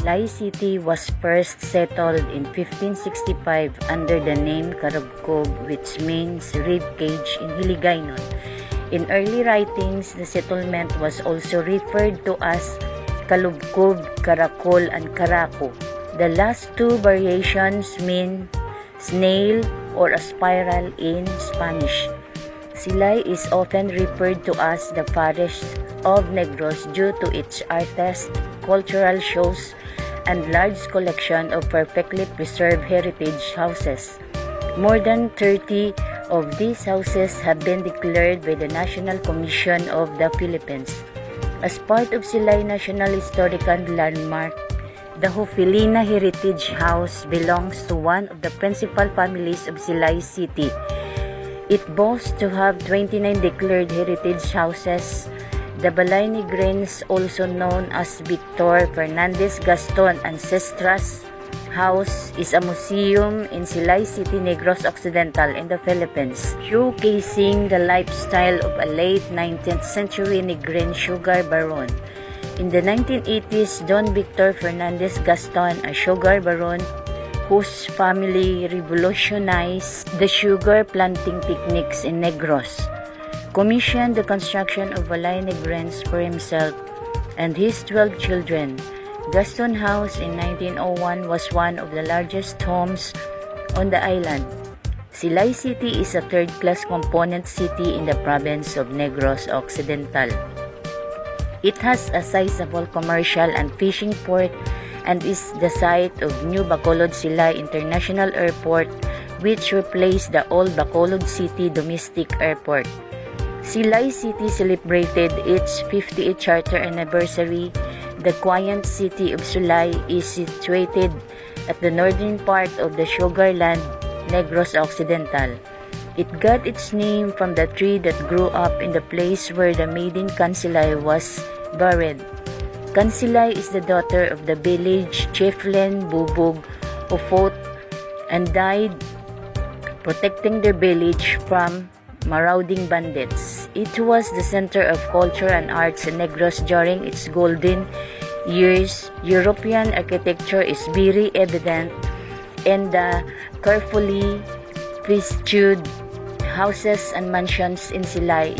Silay City was first settled in 1565 under the name Karabkob, which means rib cage in Hiligaynon. In early writings, the settlement was also referred to as Kalubkob, Karakol, and Karako. The last two variations mean snail or a spiral in Spanish. Silay is often referred to as the Paris of Negros due to its artist, cultural shows, and large collection of perfectly preserved heritage houses. More than 30 of these houses have been declared by the National Commission of the Philippines. As part of Silay National Historical Landmark, the Hofilina Heritage House belongs to one of the principal families of Silay City. It boasts to have 29 declared heritage houses. The Balay Negrense, also known as Victor Fernandez Gaston Ancestras House, is a museum in Silay City, Negros Occidental in the Philippines, showcasing the lifestyle of a late 19th century Negrin sugar baron. In the 1980s, Don Victor Fernandez Gaston, a sugar baron whose family revolutionized the sugar planting techniques in Negros, commissioned the construction of Balay Negrense for himself and his 12 children. Gaston House in 1901 was one of the largest homes on the island. Silay City is a third-class component city in the province of Negros Occidental. It has a sizable commercial and fishing port and is the site of New Bacolod Silay International Airport, which replaced the old Bacolod City Domestic Airport. Silay City celebrated its 50th charter anniversary. The quaint city of Silay is situated at the northern part of the sugar land, Negros Occidental. It got its name from the tree that grew up in the place where the maiden Kansilay was buried. Kansilay is the daughter of the village chieftain Bubog, who fought and died protecting their village from marauding bandits. It was the center of culture and arts in Negros during its golden years. European architecture is very evident in the carefully festooned houses and mansions in Silay.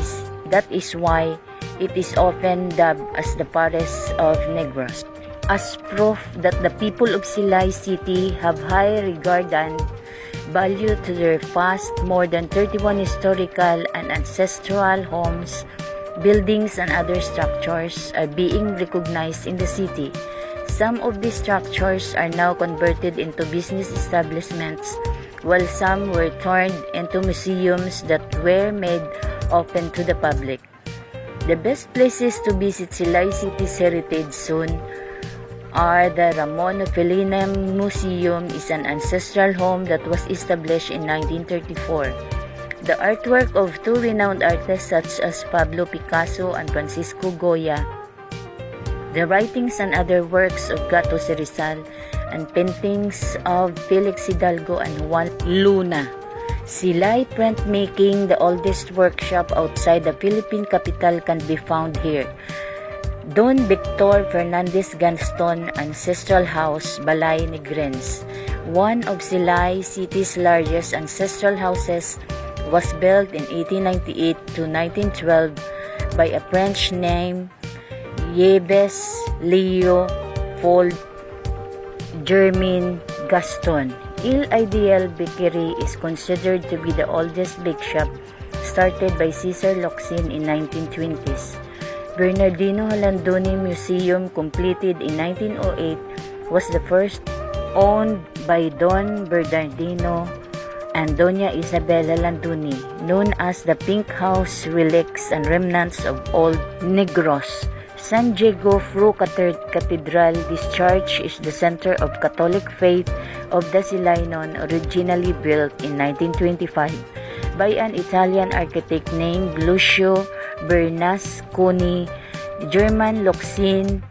That is why it is often dubbed as the Paris of Negros. As proof that the people of Silay City have high regard and value to their past, more than 31 historical and ancestral homes, buildings, and other structures are being recognized in the city. Some of these structures are now converted into business establishments, while some were turned into museums that were made open to the public. The best places to visit Silay City's heritage zone are the Ramon Hofilina Museum, is an ancestral home that was established in 1934. The artwork of two renowned artists such as Pablo Picasso and Francisco Goya, the writings and other works of Gato Rizal, and paintings of Felix Hidalgo and Juan Luna. Silay printmaking, the oldest workshop outside the Philippine capital, can be found here. Don Victor Fernandez Gaston Ancestral House, Balay Negrense, one of Silay City's largest ancestral houses, was built in 1898 to 1912 by a French named Yves Léopold Germain Gaston. Il Ideal Bakery is considered to be the oldest bake shop, started by Cesar Locsin in 1920s. Bernardino Landoni Museum, completed in 1908, was the first owned by Don Bernardino and Doña Isabella Landoni, known as the Pink House, relics and remnants of old Negros. San Diego Fru Cathedral, this church is the center of Catholic faith of the Silaynon, originally built in 1925 by an Italian architect named Lucio Bernasconi. German Locsin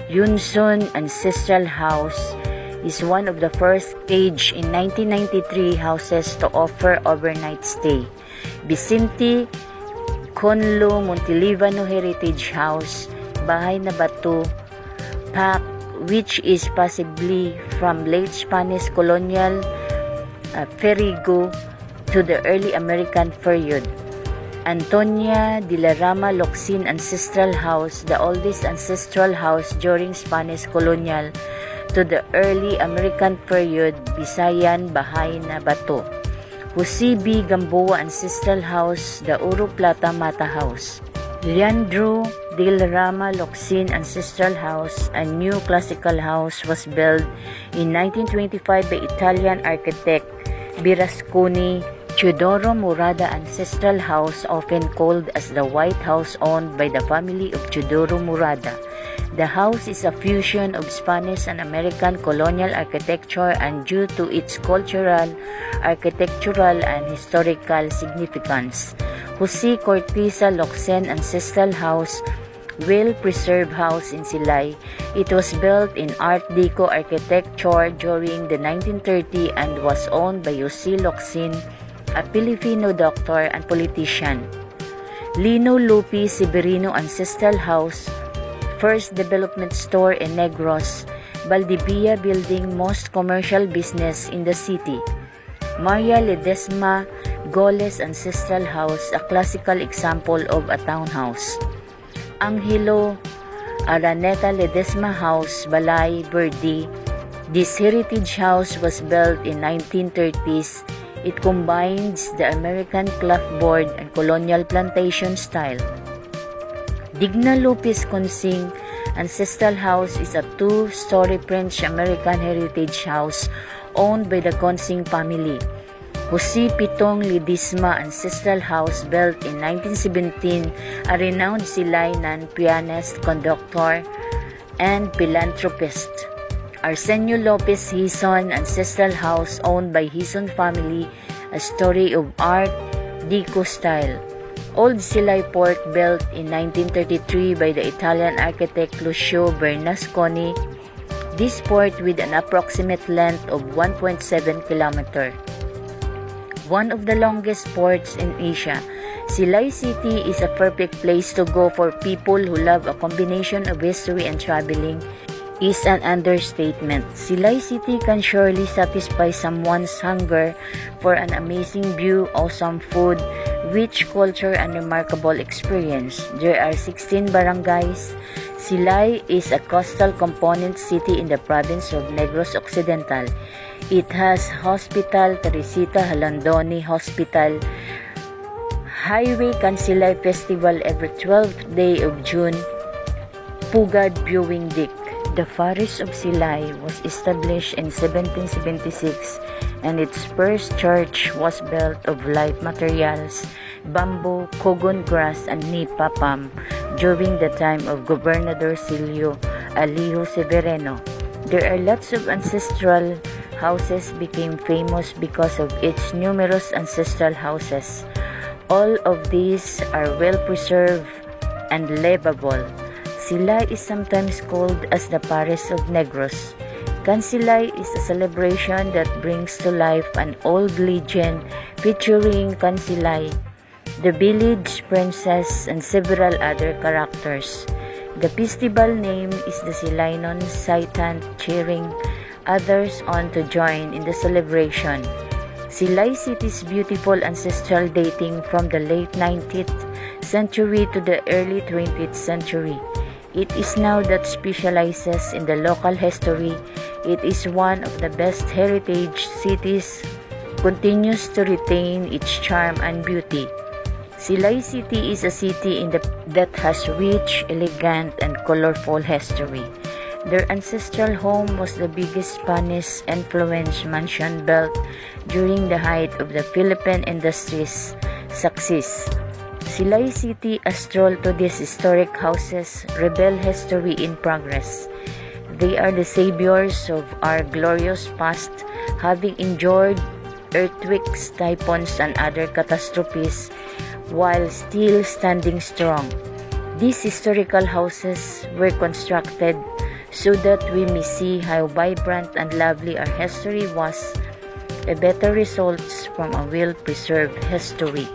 Yunson Ancestral House is one of the first staged in 1993 houses to offer overnight stay. Vicente Conlo Montelivano Heritage House, bahay na bato, packed which is possibly from late Spanish colonial Perigo to the early American period. Antonia de la Rama Locsin Ancestral House, the oldest ancestral house during Spanish colonial to the early American period, Bisayan Bahay na Bato. Jose B. Gamboa Ancestral House, the Oro Plata Mata House. Leandro del Rama Locsin Ancestral House, a new classical house, was built in 1925 by Italian architect Birasconi. Teodoro Murada Ancestral House, often called as the White House, owned by the family of Teodoro Murada. The house is a fusion of Spanish and American colonial architecture, and due to its cultural, architectural, and historical significance. Jose Cortiza Locsin Ancestral House, well-preserved house in Silay. It was built in Art Deco architecture during the 1930s and was owned by Jose Locsin, a Filipino doctor and politician. Lino Lupi Severino Ancestral House, first development store in Negros, Valdivia building, most commercial business in the city. Maria Ledesma Goles Ancestral House, a classical example of a townhouse. Angelo Araneta Ledesma House, Balay, Verdi. This heritage house was built in 1930s. It combines the American clapboard and colonial plantation style. Digna Lopez Consing Ancestral House is a two-story French-American heritage house owned by the Consing family. Jose Pitong Ledesma Ancestral House, built in 1917, a renowned Silaynan pianist, conductor, and philanthropist. Arsenio Lopez Hison Ancestral House, owned by Hison family, a story of Art Deco style. Old Silay Port, built in 1933 by the Italian architect Lucio Bernasconi. This port, with an approximate length of 1.7 km. One of the longest ports in Asia, Silay City is a perfect place to go for people who love a combination of history and traveling. Is an understatement. Silay City can surely satisfy someone's hunger for an amazing view, awesome food, rich culture, and remarkable experience. There are 16 barangays. Silay is a coastal component city in the province of Negros Occidental. It has Hospital Teresita Halandoni Hospital, Highway Silay Festival every 12th day of June, Pugad Viewing Deck. The Parish of Silay was established in 1776, and its first church was built of light materials, bamboo, cogon grass, and nipa palm during the time of Gobernador Silio Alijo Severino. There are lots of ancestral houses became famous because of its numerous ancestral houses. All of these are well preserved and livable. Silay is sometimes called as the Paris of Negros. Silay is a celebration that brings to life an old legend featuring Silay, the village princess, and several other characters. The festival name is the Silaynon Saitan, cheering others on to join in the celebration. Silay City's beautiful ancestral dating from the late 19th century to the early 20th century. It is now that specializes in the local history. It is one of the best heritage cities, continues to retain its charm and beauty. Silay City is a city that has rich, elegant, and colorful history. Their ancestral home was the biggest Spanish-influenced mansion built during the height of the Philippine industry's success. Silay City, a stroll to these historic houses, reveal history in progress. They are the saviors of our glorious past, having endured earthquakes, typhoons, and other catastrophes while still standing strong. These historical houses were constructed so that we may see how vibrant and lovely our history was, a better results from a well-preserved history.